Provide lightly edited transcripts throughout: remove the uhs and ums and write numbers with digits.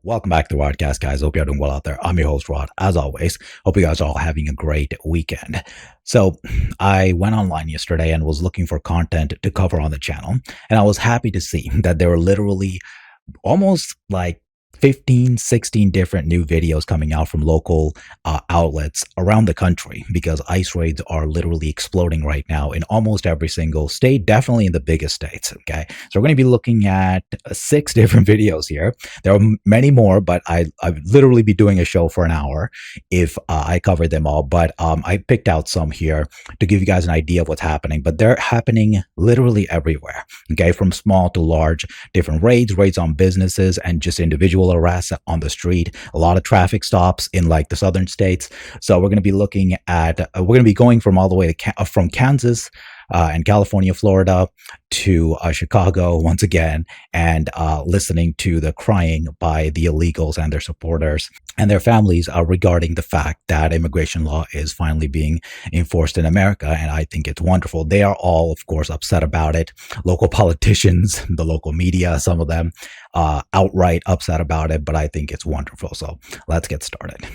Welcome back to the Rodecast, guys. Hope you're doing well out there. I'm your host, Rod. As always, hope you guys are all having a great weekend. So, I went online yesterday and was looking for content to cover on the channel, and I was happy to see that there were literally almost like 15, 16 different new videos coming out from local outlets around the country because ICE raids are literally exploding right now in almost every single state, definitely in the biggest states. Okay. So we're going to be looking at 6 different videos here. There are many more, but I'd literally be doing a show for an hour if I covered them all. But I picked out some here to give you guys an idea of what's happening, but they're happening literally everywhere. Okay. From small to large, different raids on businesses and just individual arrests on the street, a lot of traffic stops in like the southern states. So we're going to be looking at, we're going to be going from all the way to from Kansas and California, Florida to Chicago once again, and listening to the crying by the illegals and their supporters and their families regarding the fact that immigration law is finally being enforced in America. And I think it's wonderful. They are all, of course, upset about it. Local politicians, the local media, some of them outright upset about it, but I think it's wonderful. So let's get started.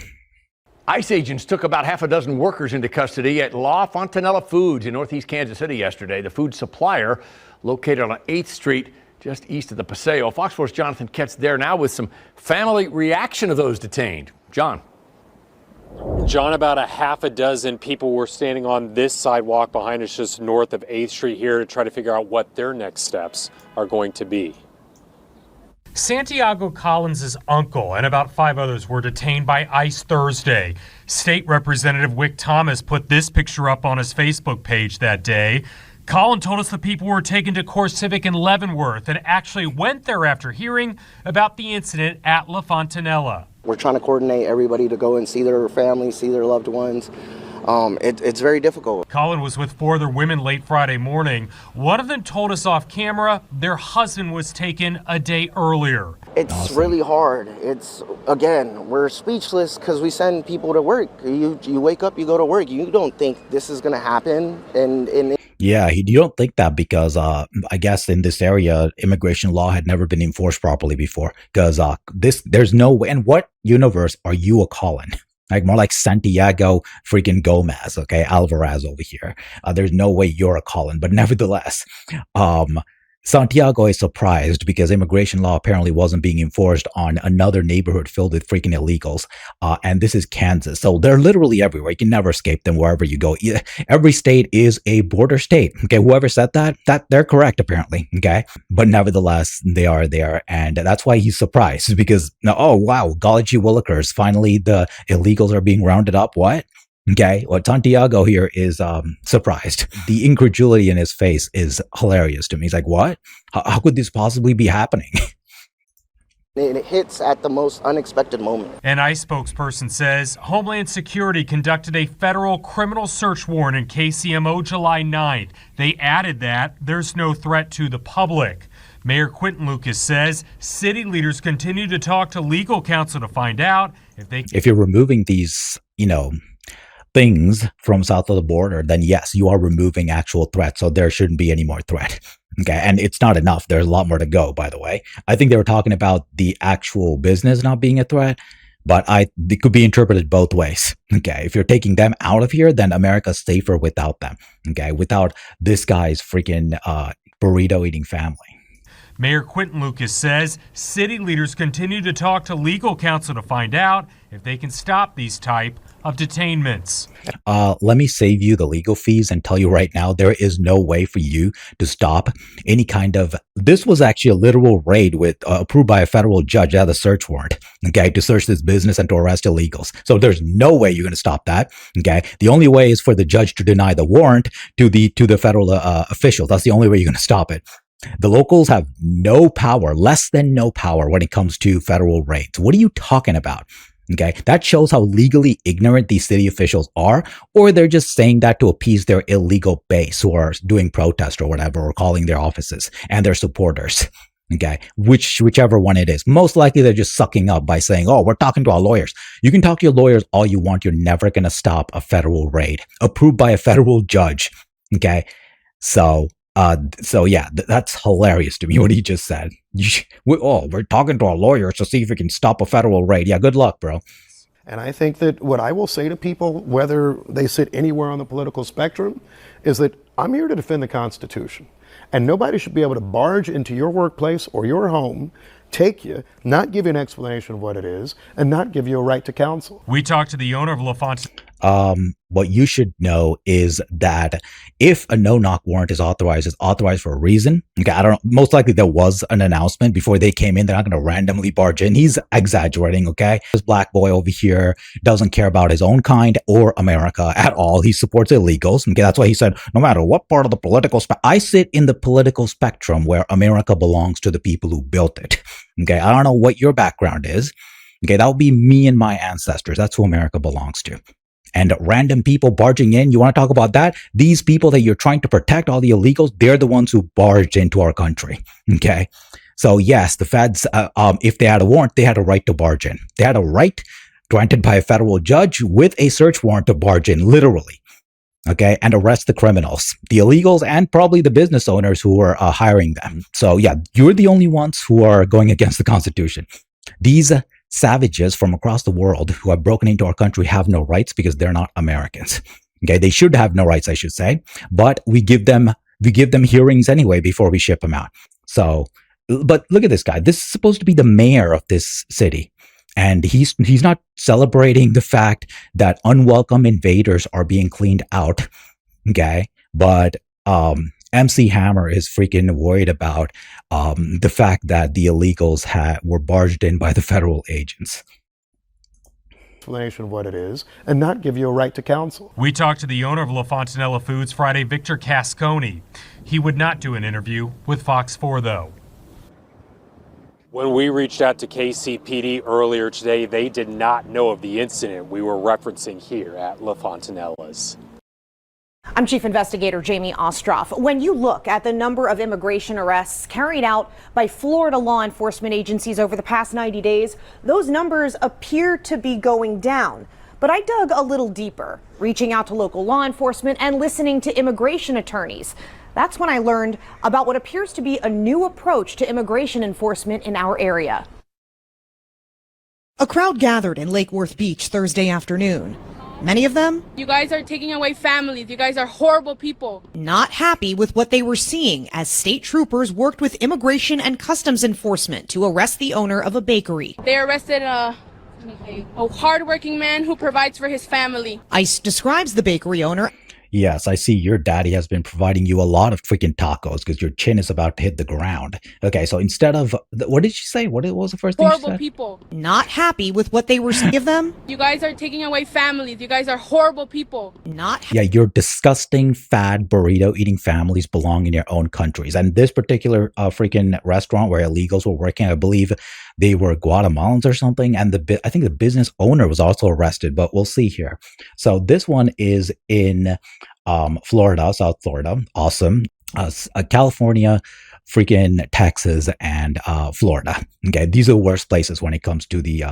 ICE agents took about half a dozen workers into custody at La Fontanella Foods in northeast Kansas City yesterday, the food supplier located on 8th Street just east of the Paseo. Fox 4's Jonathan Ketz there now with some family reaction of those detained. John, about a half a dozen people were standing on this sidewalk behind us just north of 8th Street here to try to figure out what their next steps are going to be. Santiago Collins' uncle and about 5 others were detained by ICE Thursday. State Representative Wick Thomas put this picture up on his Facebook page that day. Colin told us the people were taken to Core Civic in Leavenworth and actually went there after hearing about the incident at La Fontanella. We're trying to coordinate everybody to go and see their families, see their loved ones. It's very difficult. Colin was with 4 other women late Friday morning. One of them told us off camera their husband was taken a day earlier. It's really hard. Again, we're speechless because we send people to work. You wake up, you go to work. You don't think this is going to happen. Yeah, you don't think that because I guess in this area, immigration law had never been enforced properly before. Because there's no way. And what universe are you a Colin? Like more like Santiago freaking Gomez, okay, Alvarez over here. There's no way you're a Colin, but nevertheless, Santiago is surprised because immigration law apparently wasn't being enforced on another neighborhood filled with freaking illegals. And this is Kansas. So they're literally everywhere. You can never escape them wherever you go. Every state is a border state. Okay. Whoever said that they're correct, apparently. Okay. But nevertheless, they are there. And that's why he's surprised because, oh, wow, golly gee willikers. Finally, the illegals are being rounded up. What? Okay, well, Santiago here is surprised. The incredulity in his face is hilarious to me. He's like, what? How could this possibly be happening? It hits at the most unexpected moment. An ICE spokesperson says Homeland Security conducted a federal criminal search warrant in KCMO July 9th. They added that there's no threat to the public. Mayor Quinton Lucas says city leaders continue to talk to legal counsel to find out if you're removing these, things from south of the border, then yes, you are removing actual threats. So there shouldn't be any more threat. Okay. And it's not enough. There's a lot more to go, by the way. I think they were talking about the actual business not being a threat, but it could be interpreted both ways. Okay. If you're taking them out of here, then America's safer without them. Okay. Without this guy's freaking burrito eating family. Mayor Quinton Lucas says city leaders continue to talk to legal counsel to find out if they can stop these type of detainments. Let me save you the legal fees and tell you right now, there is no way for you to stop any kind of, this was actually a literal raid with approved by a federal judge that had a search warrant, okay, to search this business and to arrest illegals. So there's no way you're going to stop that. Okay. The only way is for the judge to deny the warrant to the federal official. That's the only way you're going to stop it. The locals have no power, less than no power when it comes to federal raids. What are you talking about? Okay, that shows how legally ignorant these city officials are, or they're just saying that to appease their illegal base who are doing protest or whatever, or calling their offices and their supporters. Okay, whichever one it is. Most likely they're just sucking up by saying, oh, we're talking to our lawyers. You can talk to your lawyers all you want. You're never going to stop a federal raid approved by a federal judge. Okay, so So yeah, that's hilarious to me what he just said. We're talking to our lawyers to see if we can stop a federal raid. Yeah, good luck, bro. And I think that what I will say to people, whether they sit anywhere on the political spectrum, is that I'm here to defend the Constitution. And nobody should be able to barge into your workplace or your home, take you, not give you an explanation of what it is, and not give you a right to counsel. We talked to the owner of LaFontaine. What you should know is that if a no-knock warrant is authorized, it's authorized for a reason. Okay, I don't know. Most likely there was an announcement before they came in. They're not going to randomly barge in. He's exaggerating, okay? This black boy over here doesn't care about his own kind or America at all. He supports illegals. Okay, that's why he said, no matter what part of the political spectrum, I sit in the political spectrum where America belongs to the people who built it. Okay, I don't know what your background is. Okay, that would be me and my ancestors. That's who America belongs to. And random people barging in, you want to talk about that? These people that you're trying to protect, all the illegals, they're the ones who barged into our country. Okay. So yes, the feds, if they had a warrant, they had a right to barge in. They had a right granted by a federal judge with a search warrant to barge in, literally. Okay. And arrest the criminals, the illegals, and probably the business owners who were hiring them. So yeah, you're the only ones who are going against the Constitution. These savages from across the world who have broken into our country have no rights because they're not Americans. Okay, they should have no rights, I should say, but we give them hearings anyway before we ship them out. So, but look at this guy. This is supposed to be the mayor of this city, and he's not celebrating the fact that unwelcome invaders are being cleaned out. Okay, but MC Hammer is freaking worried about the fact that the illegals were barged in by the federal agents. Explanation of what it is, and not give you a right to counsel. We talked to the owner of La Fontanella Foods Friday, Victor Casconi. He would not do an interview with Fox 4, though. When we reached out to KCPD earlier today, they did not know of the incident we were referencing here at La Fontanella's. I'm Chief Investigator Jamie Ostroff. When you look at the number of immigration arrests carried out by Florida law enforcement agencies over the past 90 days, those numbers appear to be going down. But I dug a little deeper, reaching out to local law enforcement and listening to immigration attorneys. That's when I learned about what appears to be a new approach to immigration enforcement in our area. A crowd gathered in Lake Worth Beach Thursday afternoon. Many of them, you guys are taking away families. You guys are horrible people. Not happy with what they were seeing as state troopers worked with immigration and customs enforcement to arrest the owner of a bakery. They arrested a hardworking man who provides for his family. ICE describes the bakery owner. Yes, I see your daddy has been providing you a lot of freaking tacos because your chin is about to hit the ground. Okay, so instead of, what did she say? What was the first thing she said? Horrible people. Not happy with what they were seeing of them. You guys are taking away families. You guys are horrible people. Yeah, your disgusting, fat, burrito-eating families belong in your own countries. And this particular freaking restaurant where illegals were working, I believe they were Guatemalans or something. And I think the business owner was also arrested, but we'll see here. So this one is in Florida, South Florida. Awesome. California, freaking Texas, and Florida. Okay, these are the worst places when it comes to the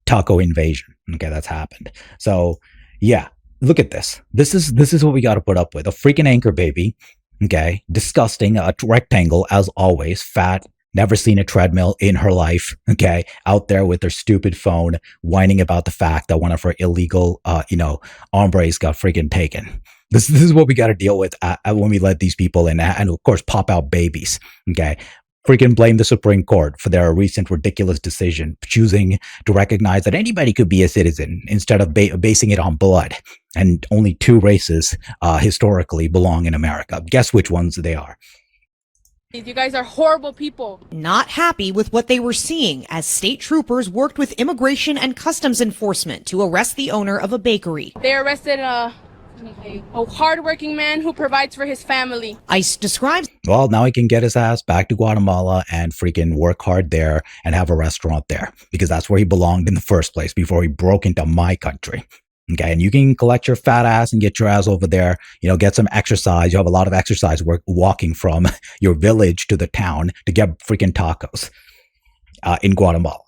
taco invasion. Okay, that's happened. So yeah, look at this. This is what we got to put up with. A freaking anchor baby. Okay, disgusting. A rectangle as always. Fat. Never seen a treadmill in her life, okay? Out there with her stupid phone, whining about the fact that one of her illegal, hombres got freaking taken. This is what we got to deal with when we let these people in, and of course, pop out babies, okay? Freaking blame the Supreme Court for their recent ridiculous decision, choosing to recognize that anybody could be a citizen instead of basing it on blood. And only two races historically belong in America. Guess which ones they are. You guys are horrible people. Not happy with what they were seeing as state troopers worked with immigration and customs enforcement to arrest the owner of a bakery. They arrested a hardworking man who provides for his family. ICE describes. Well, now he can get his ass back to Guatemala and freaking work hard there and have a restaurant there because that's where he belonged in the first place before he broke into my country. Okay, and you can collect your fat ass and get your ass over there, get some exercise. You have a lot of exercise work walking from your village to the town to get freaking tacos in Guatemala.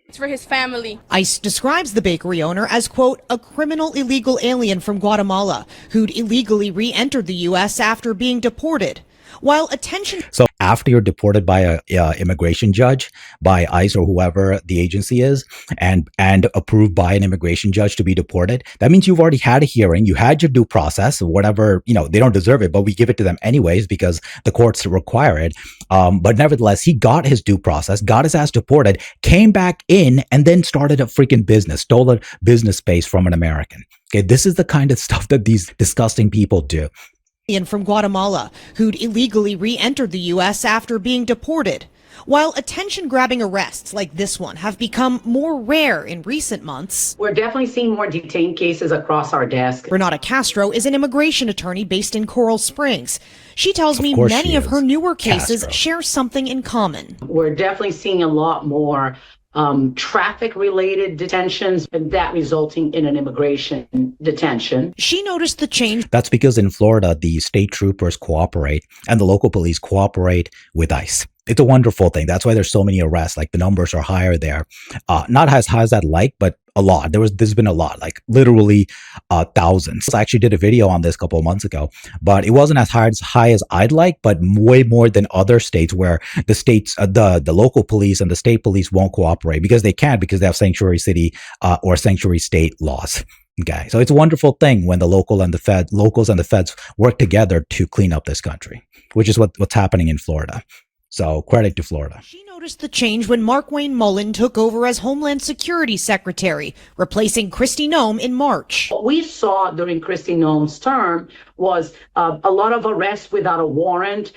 It's for his family. ICE describes the bakery owner as, quote, a criminal illegal alien from Guatemala who'd illegally re-entered the U.S. after being deported. While attention So after you're deported by a immigration judge, by ICE or whoever the agency is, and approved by an immigration judge to be deported, that means you've already had a hearing, you had your due process, whatever, they don't deserve it, but we give it to them anyways because the courts require it. But nevertheless, he got his due process, got his ass deported, came back in, and then started a freaking business, stole a business space from an American. Okay, this is the kind of stuff that these disgusting people do. from Guatemala who'd illegally re-entered the U.S. after being deported. While attention-grabbing arrests like this one have become more rare in recent months, we're definitely seeing more detained cases across our desk. Renata Castro is an immigration attorney based in Coral Springs. She tells me many of her newer cases share something in common. We're definitely seeing a lot more traffic-related detentions, and that resulting in an immigration detention. She noticed the change. That's because in Florida, the state troopers cooperate and the local police cooperate with ICE. It's a wonderful thing. That's why there's so many arrests. Like the numbers are higher there. Not as high as I'd like, but a lot. There's been a lot, like literally thousands. I actually did a video on this a couple of months ago, but it wasn't as high as I'd like, but way more than other states where the states, the local police and the state police won't cooperate because they can't, because they have sanctuary city or sanctuary state laws. Okay, so it's a wonderful thing when the locals and the feds work together to clean up this country, which is what's happening in Florida. So credit to Florida. She noticed the change when Markwayne Mullen took over as Homeland Security Secretary, replacing Kristi Noem in March. What we saw during Kristi Noem's term was a lot of arrests without a warrant,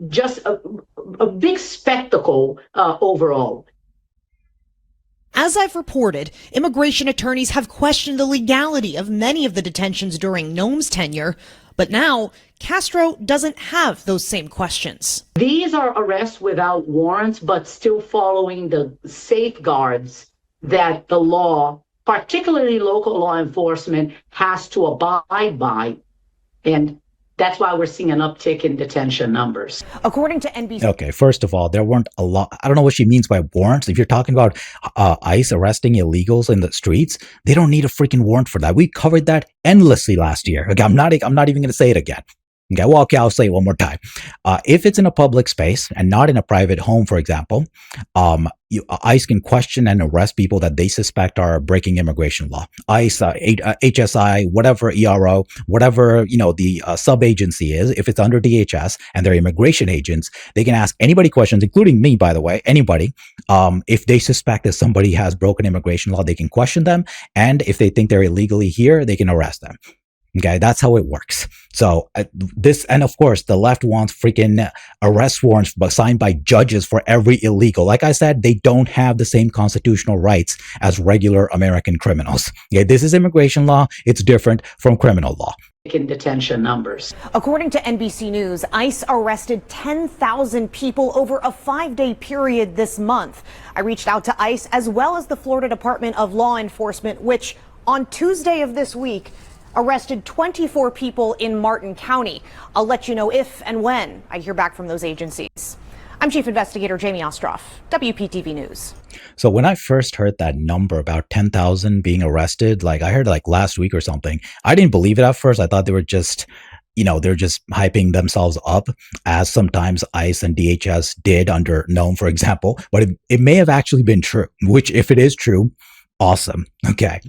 just a big spectacle overall. As I've reported, immigration attorneys have questioned the legality of many of the detentions during Noem's tenure, but now Castro doesn't have those same questions. These are arrests without warrants, but still following the safeguards that the law, particularly local law enforcement, has to abide by. And that's why we're seeing an uptick in detention numbers. According to NBC. Okay, first of all, there weren't a lot. I don't know what she means by warrants. If you're talking about ICE arresting illegals in the streets, they don't need a freaking warrant for that. We covered that endlessly last year. Okay, I'm not even going to say it again. Okay, well, okay, I'll say it one more time. If it's in a public space and not in a private home, for example, ICE can question and arrest people that they suspect are breaking immigration law. ICE, HSI, whatever ERO, whatever, the sub-agency is, if it's under DHS and they're immigration agents, they can ask anybody questions, including me, by the way, anybody. If they suspect that somebody has broken immigration law, they can question them. And if they think they're illegally here, they can arrest them. Okay, that's how it works. So and of course, the left wants freaking arrest warrants signed by judges for every illegal. Like I said, they don't have the same constitutional rights as regular American criminals. Okay, this is immigration law. It's different from criminal law. In detention numbers. According to NBC News, ICE arrested 10,000 people over a 5-day period this month. I reached out to ICE as well as the Florida Department of Law Enforcement, which on Tuesday of this week arrested 24 people in Martin County. I'll let you know if and when I hear back from those agencies. I'm Chief Investigator Jamie Ostroff, WPTV News. So when I first heard that number about 10,000 being arrested, I heard last week or something, I didn't believe it at first. I thought they were just, they're just hyping themselves up, as sometimes ICE and DHS did under Noem, for example. But it may have actually been true, which if it is true, awesome. Okay.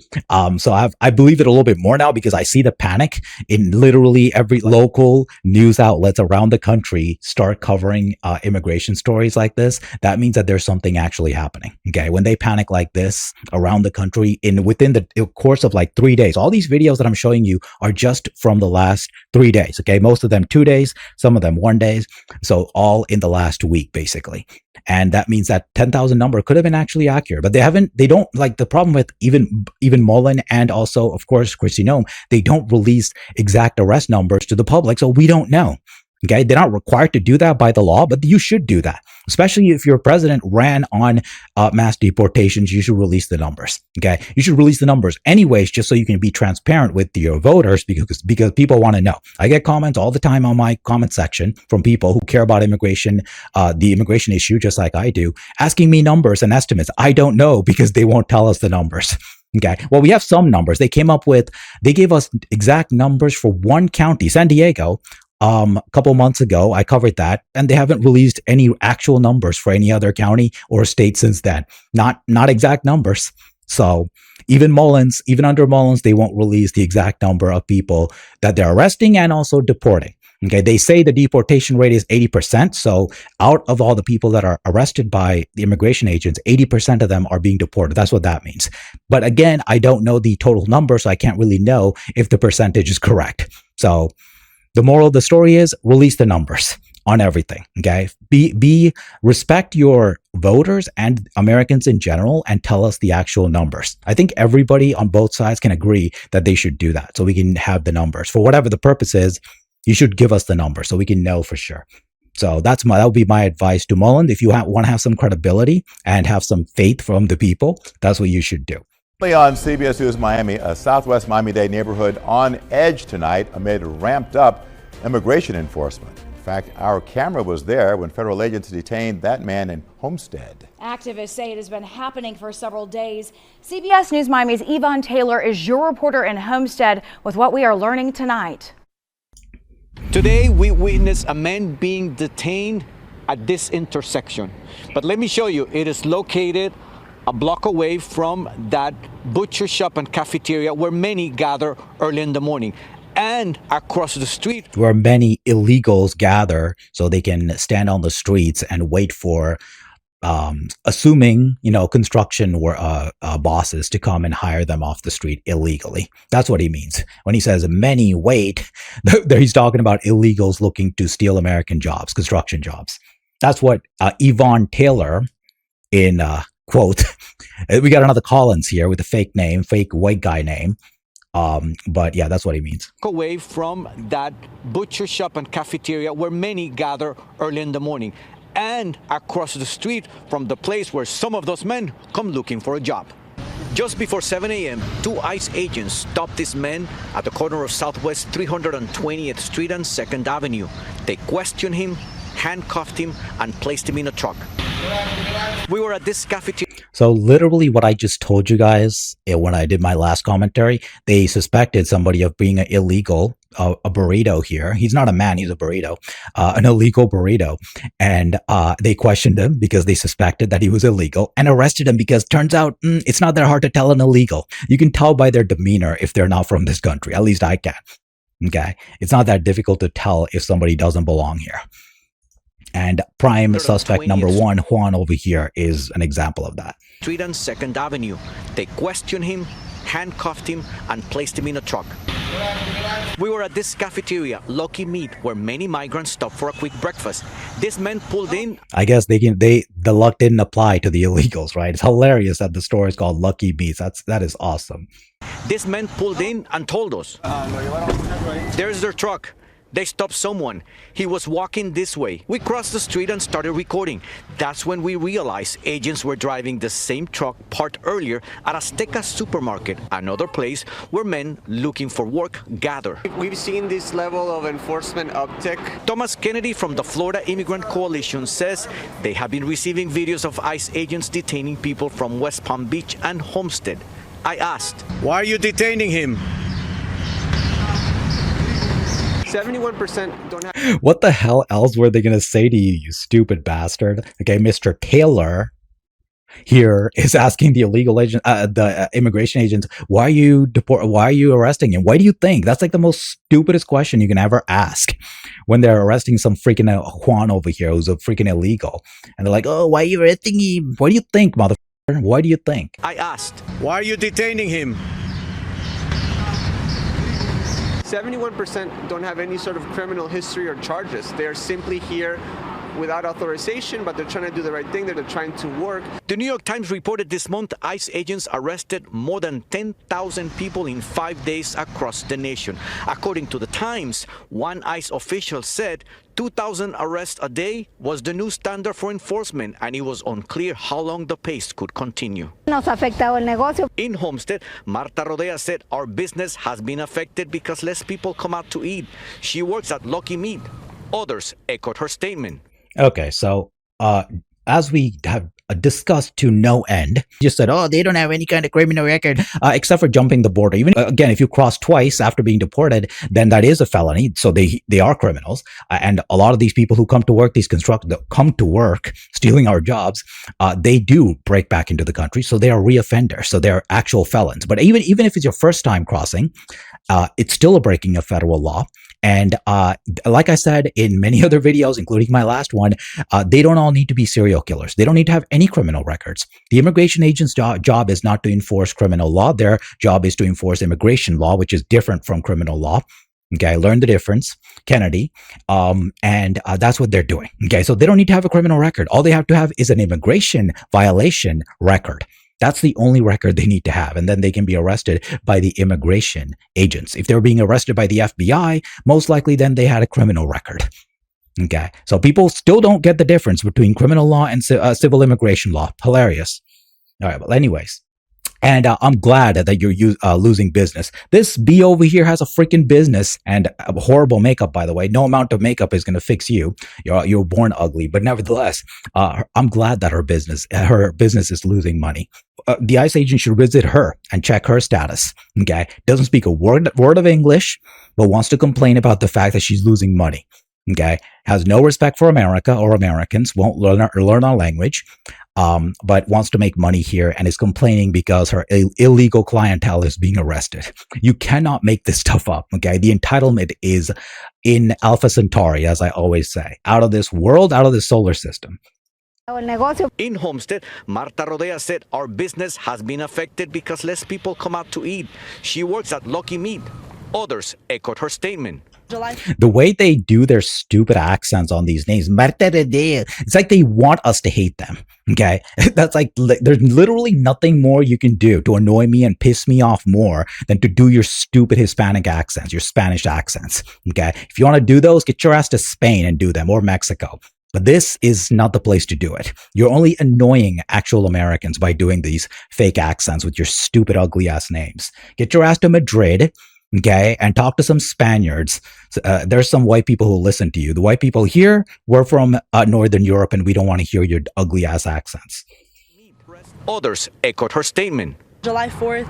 So I believe it a little bit more now because I see the panic in literally every local news outlets around the country start covering immigration stories like this. That means that there's something actually happening. Okay. When they panic like this around the country within the course of 3 days, all these videos that I'm showing you are just from the last 3 days. Okay. Most of them 2 days, some of them 1 day. So all in the last week, basically. And that means that 10,000 number could have been actually accurate, but they don't the problem with even Mullen and also, of course, Kristi Noem, they don't release exact arrest numbers to the public. So we don't know. Okay. They're not required to do that by the law, but you should do that. Especially if your president ran on mass deportations, you should release the numbers. Okay. You should release the numbers anyways, just so you can be transparent with your voters because people want to know. I get comments all the time on my comment section from people who care about immigration, the immigration issue, just like I do, asking me numbers and estimates. I don't know because they won't tell us the numbers. Okay. Well, we have some numbers. They gave us exact numbers for one county, San Diego, A couple months ago, I covered that, and they haven't released any actual numbers for any other county or state since then. Not exact numbers. So even under Mullins, they won't release the exact number of people that they're arresting and also deporting. Okay, they say the deportation rate is 80%. So out of all the people that are arrested by the immigration agents, 80% of them are being deported. That's what that means. But again, I don't know the total number, so I can't really know if the percentage is correct. So the moral of the story is release the numbers on everything. Okay, respect your voters and Americans in general, and tell us the actual numbers. I think everybody on both sides can agree that they should do that, so we can have the numbers for whatever the purpose is. You should give us the number so we can know for sure. So that would be my advice to Mullen. If you want to have some credibility and have some faith from the people, that's what you should do. On CBS News Miami, a Southwest Miami-Dade neighborhood on edge tonight amid ramped up immigration enforcement. In fact, our camera was there when federal agents detained that man in Homestead. Activists say it has been happening for several days. CBS News Miami's Yvonne Taylor is your reporter in Homestead with what we are learning tonight. Today, we witnessed a man being detained at this intersection. But let me show you, it is located a block away from that butcher shop and cafeteria where many gather early in the morning. And across the street, where many illegals gather so they can stand on the streets and wait for assuming, construction bosses to come and hire them off the street illegally. That's what he means. When he says many wait, he's talking about illegals looking to steal American jobs, construction jobs. That's what Yvonne Taylor in quote, we got another Collins here with a fake white guy name. But yeah, that's what he means. Away from that butcher shop and cafeteria where many gather early in the morning. And across the street from the place where some of those men come looking for a job. Just before 7 a.m., 2 ICE agents stopped this man at the corner of Southwest 320th Street and 2nd Avenue. They questioned him, handcuffed him, and placed him in a truck. We were at this cafeteria. So literally what I just told you guys when I did my last commentary, they suspected somebody of being an illegal, a burrito here. He's not a man, he's a burrito, an illegal burrito. And they questioned him because they suspected that he was illegal and arrested him because turns out it's not that hard to tell an illegal. You can tell by their demeanor if they're not from this country. At least I can. Okay. It's not that difficult to tell if somebody doesn't belong here. And prime suspect number 1, Juan over here, is an example of that. Street and 2nd Avenue. They questioned him, handcuffed him, and placed him in a truck. We were at this cafeteria, Lucky Meat, where many migrants stop for a quick breakfast. This man pulled in. I guess the luck didn't apply to the illegals, right? It's hilarious that the store is called Lucky Meats. That is awesome. This man pulled in and told us, there's their truck. They stopped someone. He was walking this way. We crossed the street and started recording. That's when we realized agents were driving the same truck parked earlier at Azteca Supermarket, another place where men looking for work gather. We've seen this level of enforcement uptick. Thomas Kennedy from the Florida Immigrant Coalition says they have been receiving videos of ICE agents detaining people from West Palm Beach and Homestead. I asked, why are you detaining him? 71% don't have. What the hell else were they going to say to you, you stupid bastard? Okay, Mr. Taylor here is asking the illegal agent, the immigration agents, why are you arresting him? Why do you think? That's like the most stupidest question you can ever ask when they're arresting some freaking Juan over here who's a freaking illegal. And they're like, oh, why are you arresting him? What do you think, motherfucker? Why do you think? I asked, why are you detaining him? 71% don't have any sort of criminal history or charges. They are simply here without authorization, but they're trying to do the right thing. They're trying to work. The New York Times reported this month ICE agents arrested more than 10,000 people in 5 days across the nation. According to the Times, one ICE official said 2,000 arrests a day was the new standard for enforcement, and it was unclear how long the pace could continue. Nos ha afectado el negocio. In Homestead, Marta Rodea said our business has been affected because less people come out to eat. She works at Lucky Meat. Others echoed her statement. Okay, so as we have discussed to no end. Just said, oh, they don't have any kind of criminal record, except for jumping the border. Even again, if you cross twice after being deported, then that is a felony. So they are criminals. And a lot of these people who come to work, come to work stealing our jobs, they do break back into the country. So they are reoffenders. So they're actual felons. But even if it's your first time crossing, it's still a breaking of federal law. And like I said in many other videos, including my last one, they don't all need to be serial killers. They don't need to have any criminal records. The immigration agent's job is not to enforce criminal law. Their job is to enforce immigration law, which is different from criminal law. Okay, learn the difference, Kennedy. And that's what they're doing. Okay, so they don't need to have a criminal record. All they have to have is an immigration violation record. That's the only record they need to have. And then they can be arrested by the immigration agents. If they were being arrested by the FBI, most likely then they had a criminal record. Okay. So people still don't get the difference between criminal law and civil immigration law. Hilarious. All right. Well, anyways. And I'm glad that you're losing business. This bee over here has a freaking business and horrible makeup, by the way. No amount of makeup is going to fix you. You're born ugly. But nevertheless, I'm glad that her business is losing money. The ICE agent should visit her and check her status. Okay. Doesn't speak a word of English, but wants to complain about the fact that she's losing money. Okay. Has no respect for America or Americans, won't learn our language. But wants to make money here and is complaining because her illegal clientele is being arrested. You cannot make this stuff up, okay? The entitlement is in Alpha Centauri, as I always say. Out of this world, out of this solar system. In Homestead, Marta Rodea said our business has been affected because less people come out to eat. She works at Lucky Meat. Others echoed her statement. The way they do their stupid accents on these names, Marta Rodea, it's like they want us to hate them. Okay, that's like there's literally nothing more you can do to annoy me and piss me off more than to do your stupid Hispanic accents, your Spanish accents. Okay, if you want to do those, get your ass to Spain and do them, or Mexico. But this is not the place to do it. You're only annoying actual Americans by doing these fake accents with your stupid, ugly ass names. Get your ass to Madrid. Okay, and talk to some Spaniards. There's some white people who listen to you. The white people here, we're from Northern Europe, and we don't want to hear your ugly ass accents. Others echoed her statement. July 4th,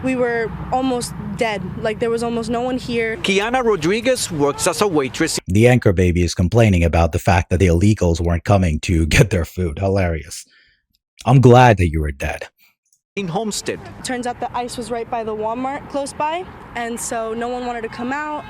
we were almost dead. Like there was almost no one here. Kiana Rodriguez works as a waitress. The anchor baby is complaining about the fact that the illegals weren't coming to get their food. Hilarious. I'm glad that you were dead. In Homestead. Turns out the ice was right by the Walmart close by, and so no one wanted to come out.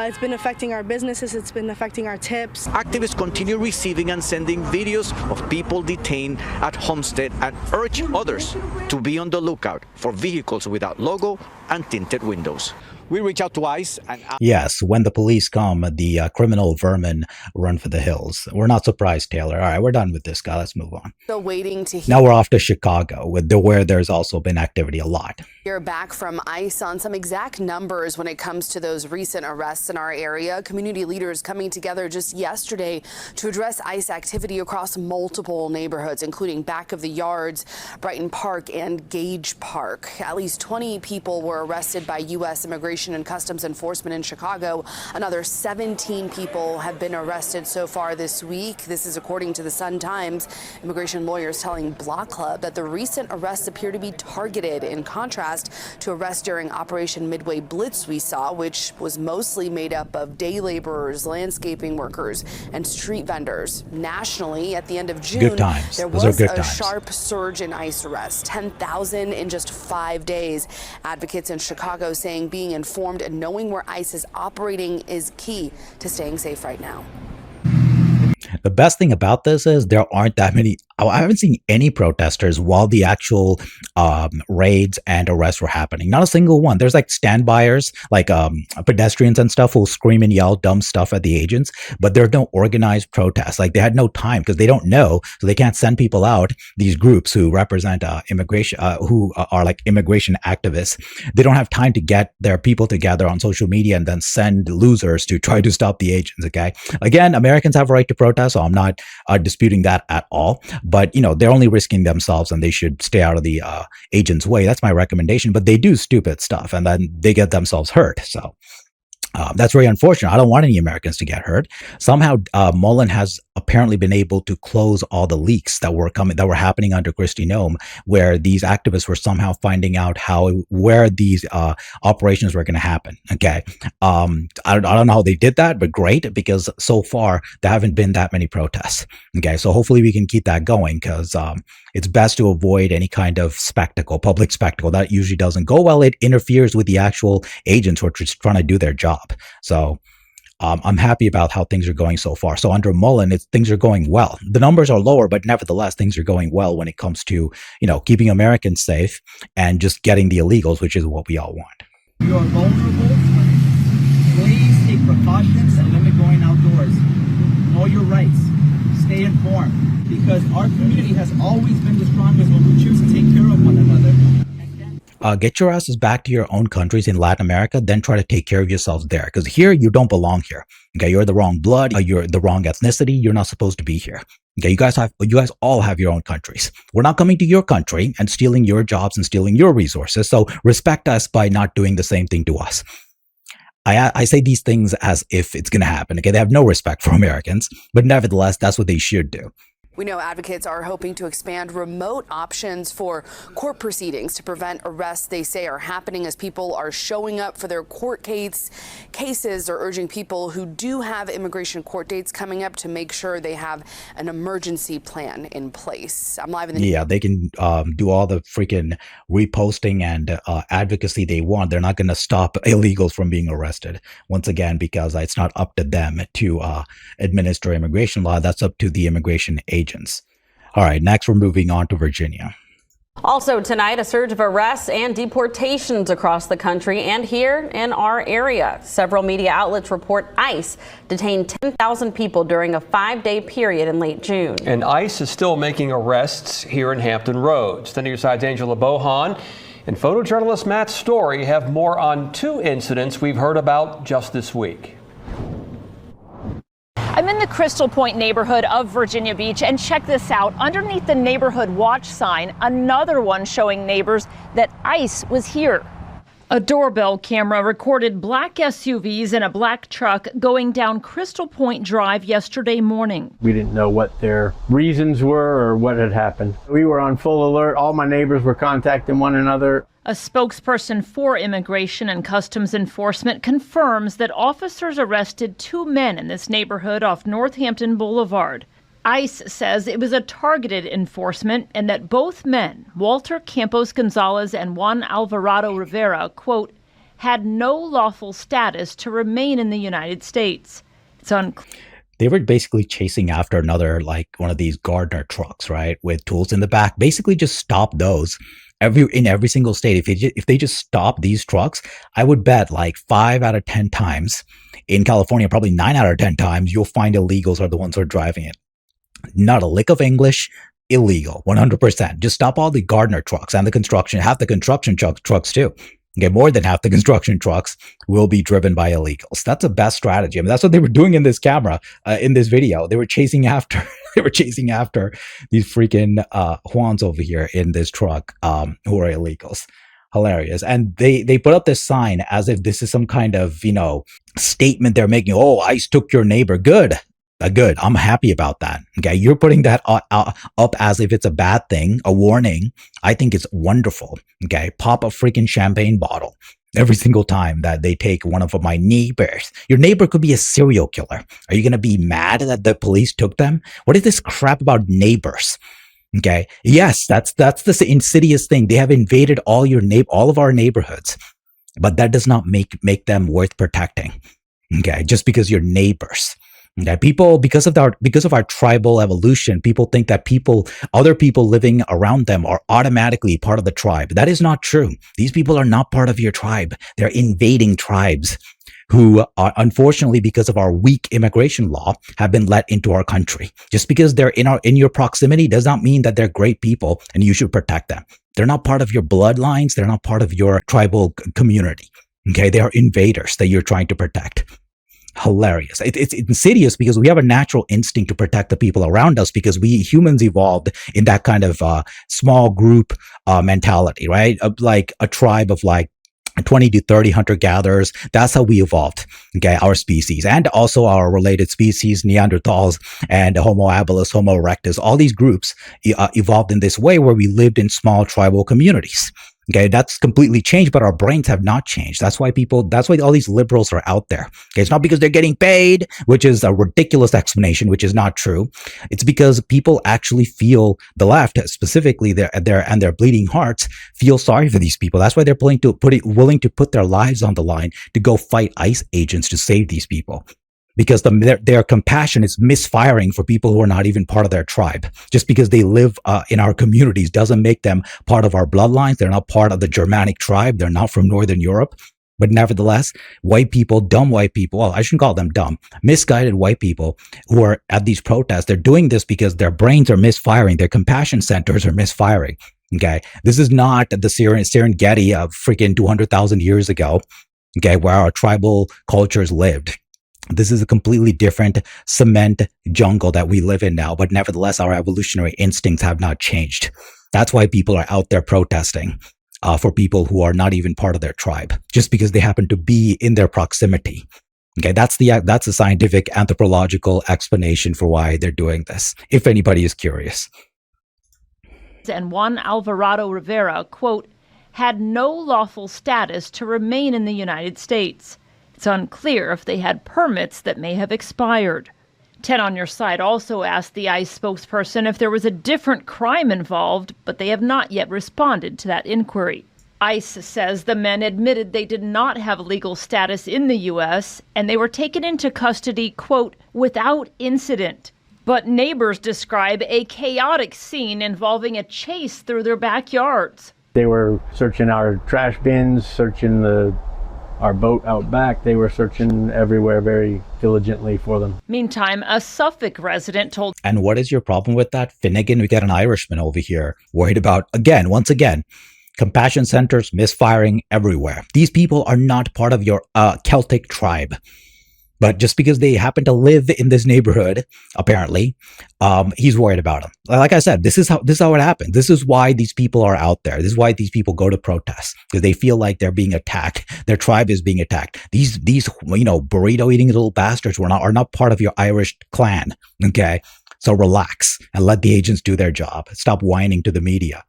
It's been affecting our businesses, it's been affecting our tips. Activists continue receiving and sending videos of people detained at Homestead and urge others to be on the lookout for vehicles without logo and tinted windows. We reach out to ICE and... Yes, when the police come, the criminal vermin run for the hills. We're not surprised, Taylor. All right, we're done with this guy. Let's move on. Still waiting to Now we're off to Chicago, where there's also been activity a lot. hear back from ICE on some exact numbers when it comes to those recent arrests in our area. Community leaders coming together just yesterday to address ICE activity across multiple neighborhoods, including Back of the Yards, Brighton Park, and Gage Park. At least 20 people were arrested by U.S. Immigration and Customs Enforcement in Chicago. Another 17 people have been arrested so far this week. This is according to the Sun-Times. Immigration lawyers telling Block Club that the recent arrests appear to be targeted, in contrast to arrests during Operation Midway Blitz we saw, which was mostly made up of day laborers, landscaping workers, and street vendors. Nationally, at the end of June, there was a sharp surge in ICE arrests, 10,000 in just 5 days. Advocates in Chicago saying being informed and knowing where ICE is operating is key to staying safe right now. The best thing about this is there aren't that many. I haven't seen any protesters while the actual raids and arrests were happening. Not a single one. There's like standbyers, like pedestrians and stuff who scream and yell dumb stuff at the agents, but there are no organized protests. Like they had no time because they don't know, so they can't send people out. These groups who represent immigration, who are like immigration activists, they don't have time to get their people together on social media and then send losers to try to stop the agents. Okay, again, Americans have a right to protest, so I'm not disputing that at all. But, you know, they're only risking themselves and they should stay out of the agent's way. That's my recommendation. But they do stupid stuff and then they get themselves hurt. So That's very unfortunate. I don't want any Americans to get hurt. Somehow, Mullen has apparently been able to close all the leaks that were happening under Kristi Noem, where these activists were somehow finding out where these operations were going to happen. Okay, I don't know how they did that, but great, because so far there haven't been that many protests. Okay, so hopefully we can keep that going, because it's best to avoid any kind of public spectacle. That usually doesn't go well. It interferes with the actual agents who are just trying to do their job. So I'm happy about how things are going so far. So under Mullen, things are going well. The numbers are lower, but nevertheless, things are going well when it comes to, keeping Americans safe and just getting the illegals, which is what we all want. You are vulnerable. Please take precautions and limit going outdoors. Know your rights. Stay informed, because our community has always been the strongest when we choose to take care of one another. Get your asses back to your own countries in Latin America, then try to take care of yourselves there. Because here, you don't belong here. Okay, you're the wrong blood, you're the wrong ethnicity, you're not supposed to be here. Okay, you guys all have your own countries. We're not coming to your country and stealing your jobs and stealing your resources, so respect us by not doing the same thing to us. I say these things as if it's going to happen. Okay, they have no respect for Americans, but nevertheless, that's what they should do. We know advocates are hoping to expand remote options for court proceedings to prevent arrests they say are happening as people are showing up for their court cases. They're urging people who do have immigration court dates coming up to make sure they have an emergency plan in place. I'm live in the Yeah, they can do all the freaking reposting and advocacy they want. They're not going to stop illegals from being arrested. Once again, because it's not up to them to administer immigration law. That's up to the immigration agents. All right, next we're moving on to Virginia. Also tonight, a surge of arrests and deportations across the country and here in our area. Several media outlets report ICE detained 10,000 people during a 5-day period in late June. And ICE is still making arrests here in Hampton Roads. 10 News Side's Angela Bohan and photojournalist Matt Story have more on 2 incidents we've heard about just this week. I'm in the Crystal Point neighborhood of Virginia Beach, and check this out. Underneath the neighborhood watch sign, another one showing neighbors that ICE was here. A doorbell camera recorded black SUVs and a black truck going down Crystal Point Drive yesterday morning. We didn't know what their reasons were or what had happened. We were on full alert. All my neighbors were contacting one another. A spokesperson for Immigration and Customs Enforcement confirms that officers arrested 2 men in this neighborhood off Northampton Boulevard. ICE says it was a targeted enforcement and that both men, Walter Campos Gonzalez and Juan Alvarado Rivera, quote, had no lawful status to remain in the United States. It's unclear. They were basically chasing after another, one of these Gardner trucks, right, with tools in the back. Basically just stop those. In every single state, if they just stop these trucks, I would bet 5 out of 10 times in California, probably 9 out of 10 times, you'll find illegals are the ones who are driving it. Not a lick of English, illegal, 100%. Just stop all the Gardner trucks and half the construction trucks too. Okay, more than half the construction trucks will be driven by illegals. That's the best strategy. I mean, that's what they were doing in this camera, in this video. They were chasing after these freaking Juans over here in this truck who are illegals. Hilarious. And they put up this sign as if this is some kind of, statement they're making. Oh, ICE took your neighbor. Good. Good. I'm happy about that. Okay. You're putting that up as if it's a bad thing, a warning. I think it's wonderful. Okay. Pop a freaking champagne bottle every single time that they take one of my neighbors. Your neighbor could be a serial killer. Are you going to be mad that the police took them? What is this crap about neighbors? Okay. Yes, that's the insidious thing. They have invaded all of our neighborhoods, but that does not make them worth protecting. Okay. Just because you're neighbors. Okay, people, because of our tribal evolution, people think that other people living around them are automatically part of the tribe. That is not true. These people are not part of your tribe. They're invading tribes who are, unfortunately, because of our weak immigration law, have been let into our country. Just because they're in your proximity does not mean that they're great people and you should protect them. They're not part of your bloodlines. They're not part of your tribal community. Okay, they are invaders that you're trying to protect. Hilarious. It's insidious because we have a natural instinct to protect the people around us because we humans evolved in that kind of small group mentality, right? Like a tribe of 20 to 30 hunter-gatherers. That's how we evolved, okay, our species, and also our related species, Neanderthals and Homo habilis, Homo erectus. All these groups evolved in this way where we lived in small tribal communities. Okay, that's completely changed, but our brains have not changed. That's why all these liberals are out there. Okay, it's not because they're getting paid, which is a ridiculous explanation, which is not true. It's because people actually feel, the left, specifically their bleeding hearts, feel sorry for these people. That's why they're willing to put their lives on the line to go fight ICE agents to save these people. Because their compassion is misfiring for people who are not even part of their tribe. Just because they live in our communities doesn't make them part of our bloodlines. They're not part of the Germanic tribe. They're not from Northern Europe. But nevertheless, white people, dumb white people, well, I shouldn't call them dumb, misguided white people who are at these protests, they're doing this because their brains are misfiring. Their compassion centers are misfiring. Okay, this is not the Serengeti of freaking 200,000 years ago, okay, where our tribal cultures lived. This is a completely different cement jungle that we live in now, but nevertheless, our evolutionary instincts have not changed. That's why people are out there protesting for people who are not even part of their tribe, just because they happen to be in their proximity. Okay, that's the scientific anthropological explanation for why they're doing this, if anybody is curious. And Juan Alvarado Rivera, quote, had no lawful status to remain in the United States. It's unclear if they had permits that may have expired. 10 on Your Side also asked the ICE spokesperson if there was a different crime involved, but they have not yet responded to that inquiry. ICE says the men admitted they did not have legal status in the U.S. and they were taken into custody, quote, without incident. But neighbors describe a chaotic scene involving a chase through their backyards. They were searching our trash bins, searching our boat out back. They were searching everywhere very diligently for them. Meantime, a Suffolk resident told... And what is your problem with that? Finnegan, we got an Irishman over here worried about, once again, compassion centers misfiring everywhere. These people are not part of your Celtic tribe. But just because they happen to live in this neighborhood, apparently, he's worried about them. Like I said, this is how it happened. This is why these people are out there. This is why these people go to protests, because they feel like they're being attacked. Their tribe is being attacked. These burrito eating little bastards are not part of your Irish clan. Okay, so relax and let the agents do their job. Stop whining to the media.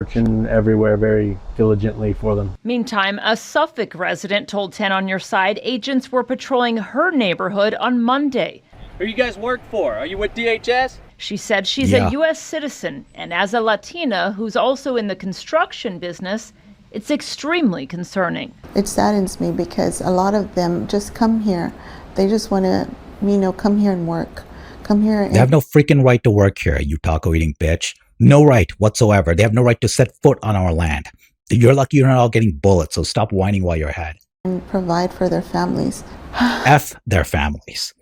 Searching everywhere very diligently for them. Meantime, a Suffolk resident told 10 on Your Side agents were patrolling her neighborhood on Monday. Who you guys work for? Are you with DHS? She said she's a U.S. citizen, and as a Latina who's also in the construction business, it's extremely concerning. It saddens me because a lot of them just come here. They just want to, come here and work. Come here. They have no freaking right to work here, you taco-eating bitch. No right whatsoever. They have no right to set foot on our land. You're lucky you're not all getting bullets, so stop whining while you're ahead. And provide for their families. F their families.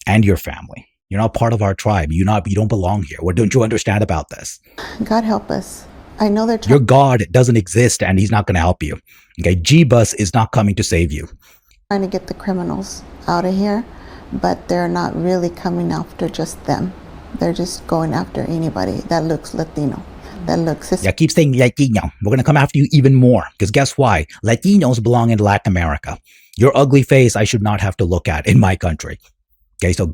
And your family. You're not part of our tribe. You don't belong here. What don't you understand about this? God help us. I know they're your God doesn't exist and he's not going to help you. Okay, G-Bus is not coming to save you. Trying to get the criminals out of here, but they're not really coming after just them. They're just going after anybody that looks Latino, that looks Hispanic. Yeah, keep saying Latino. We're going to come after you even more. Because guess why? Latinos belong in Latin America. Your ugly face I should not have to look at in my country. Okay, so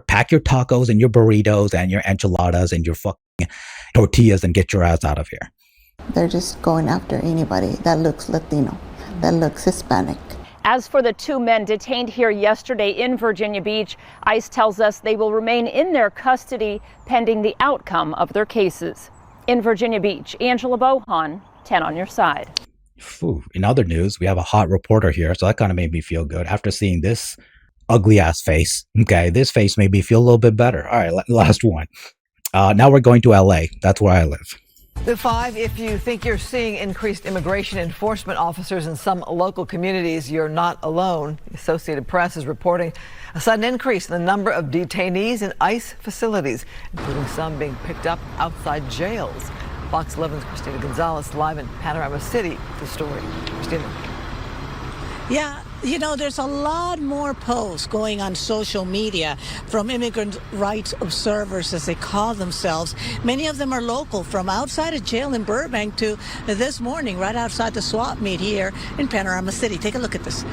pack your tacos and your burritos and your enchiladas and your fucking tortillas and get your ass out of here. They're just going after anybody that looks Latino, that looks Hispanic. As for the 2 men detained here yesterday in Virginia Beach, ICE tells us they will remain in their custody pending the outcome of their cases. In Virginia Beach, Angela Bohan, 10 on Your Side. In other news, we have a hot reporter here, so that kind of made me feel good. After seeing this ugly-ass face, okay, this face made me feel a little bit better. All right, last one. Now we're going to L.A. That's where I live. The 5, if you think you're seeing increased immigration enforcement officers in some local communities, you're not alone. The Associated Press is reporting a sudden increase in the number of detainees in ICE facilities, including some being picked up outside jails. Fox 11's Christina Gonzalez live in Panorama City with the story. Christina. Yeah, You know, there's a lot more posts going on social media from immigrant rights observers, as they call themselves. Many of them are local, from outside a jail in Burbank to this morning right outside the swap meet here in Panorama City. Take a look at this.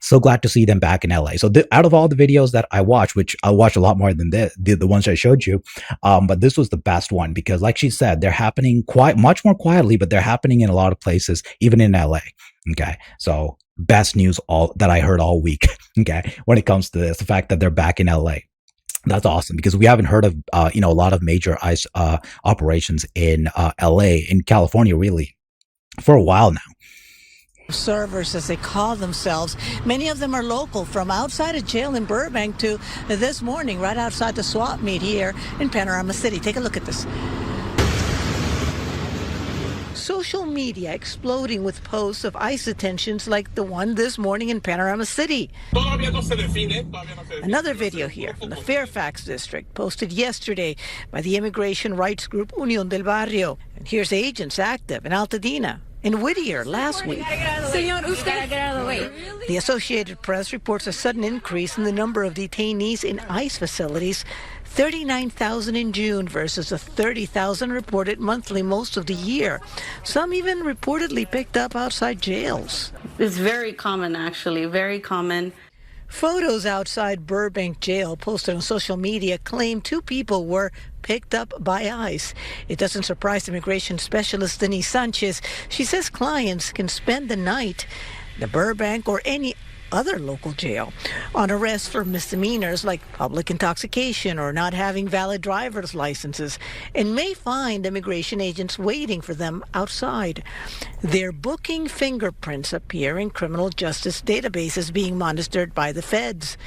So glad to see them back in LA. So out of all the videos that I watched, which I watched a lot more than the ones I showed you, but this was the best one because, like she said, they're happening much more quietly, but they're happening in a lot of places, even in LA. Okay, so best news that I heard all week. Okay, when it comes to this, the fact that they're back in LA. That's awesome because we haven't heard of a lot of major ICE operations in LA, in California, really, for a while now. Observers, as they call themselves. Many of them are local, from outside a jail in Burbank to this morning right outside the swap meet here in Panorama City. Take a look at this. Social media exploding with posts of ICE detentions like the one this morning in Panorama City. Another video here from the Fairfax district, posted yesterday by the immigration rights group Unión del Barrio. And here's agents active in Altadena, in Whittier last week. The Associated Press reports a sudden increase in the number of detainees in ICE facilities, 39,000 in June versus the 30,000 reported monthly most of the year. Some even reportedly picked up outside jails. It's very common, actually, very common. Photos outside Burbank jail posted on social media claim 2 people were picked up by ICE. It doesn't surprise immigration specialist Denise Sanchez. She says clients can spend the night in the Burbank or any other local jail on arrest for misdemeanors like public intoxication or not having valid driver's licenses, and may find immigration agents waiting for them outside. Their booking fingerprints appear in criminal justice databases being monitored by the feds.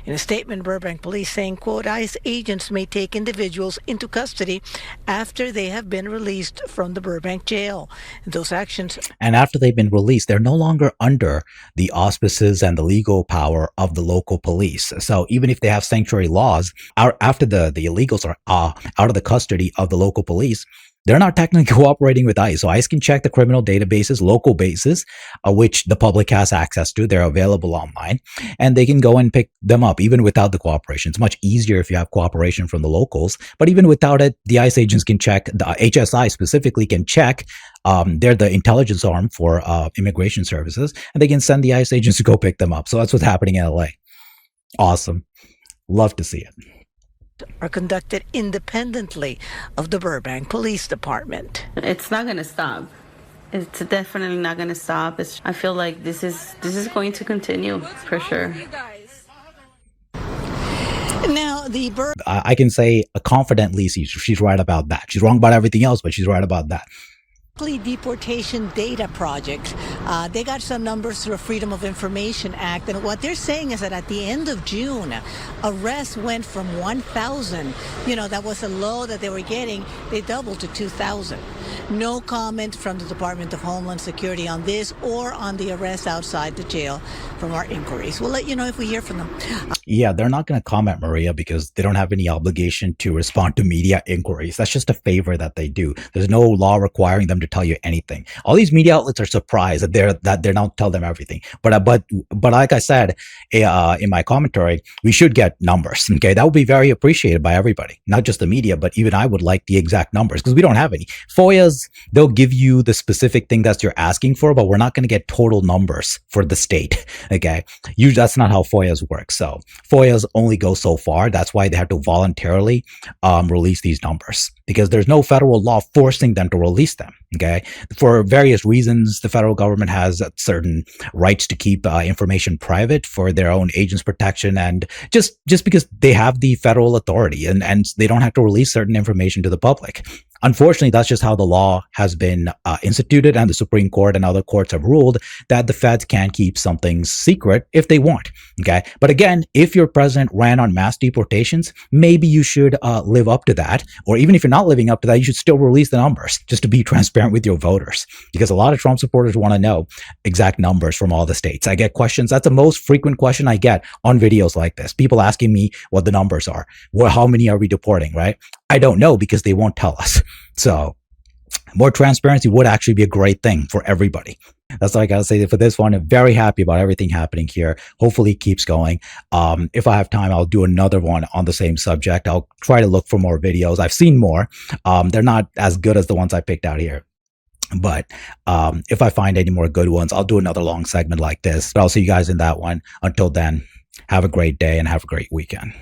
In a statement, Burbank police saying, quote, ICE agents may take individuals into custody after they have been released from the Burbank jail. Those actions. And after they've been released, they're no longer under the auspices and the legal power of the local police. So even if they have sanctuary laws, after the illegals are out of the custody of the local police, they're not technically cooperating with ICE. So ICE can check the criminal databases, local bases, which the public has access to. They're available online, and they can go and pick them up even without the cooperation. It's much easier if you have cooperation from the locals, but even without it, the ICE agents can check, the HSI specifically can check. They're the intelligence arm for immigration services, and they can send the ICE agents to go pick them up. So that's what's happening in LA. Awesome. Love to see it. Are conducted independently of the Burbank Police Department. It's not going to stop. It's definitely not going to stop. I feel like this is going to continue for sure. Now, I can say confidently she's right about that. She's wrong about everything else, but she's right about that. Deportation Data Project. They got some numbers through a Freedom of Information Act, and what they're saying is that at the end of June, arrests went from 1,000. That was a low that they were getting. They doubled to 2,000. No comment from the Department of Homeland Security on this or on the arrest outside the jail from our inquiries. We'll let you know if we hear from them. Yeah, they're not going to comment, Maria, because they don't have any obligation to respond to media inquiries. That's just a favor that they do. There's no law requiring them to tell you anything. All these media outlets are surprised that they don't tell them everything. But like I said in my commentary, we should get numbers. Okay, that would be very appreciated by everybody, not just the media, but even I would like the exact numbers because we don't have any. FOIAs, they'll give you the specific thing that you're asking for, but we're not going to get total numbers for the state. Okay, usually that's not how FOIAs work. So FOIAs only go so far. That's why they have to voluntarily release these numbers because there's no federal law forcing them to release them. Okay, for various reasons, the federal government has certain rights to keep information private for their own agents' protection, and just because they have the federal authority and they don't have to release certain information to the public. Unfortunately, that's just how the law has been instituted, and the Supreme Court and other courts have ruled that the feds can keep something secret if they want. Okay, but again, if your president ran on mass deportations, maybe you should live up to that, or even if you're not living up to that, you should still release the numbers just to be transparent with your voters, because a lot of Trump supporters want to know exact numbers from all the states. I get questions. That's the most frequent question I get on videos like this. People asking me what the numbers are. Well, how many are we deporting, right? I don't know because they won't tell us. So more transparency would actually be a great thing for everybody. That's all I gotta say for this one. I'm very happy about everything happening here. Hopefully it keeps going. If I have time, I'll do another one on the same subject. I'll try to look for more videos. I've seen more. They're not as good as the ones I picked out here. But if I find any more good ones, I'll do another long segment like this. But I'll see you guys in that one. Until then, have a great day and have a great weekend.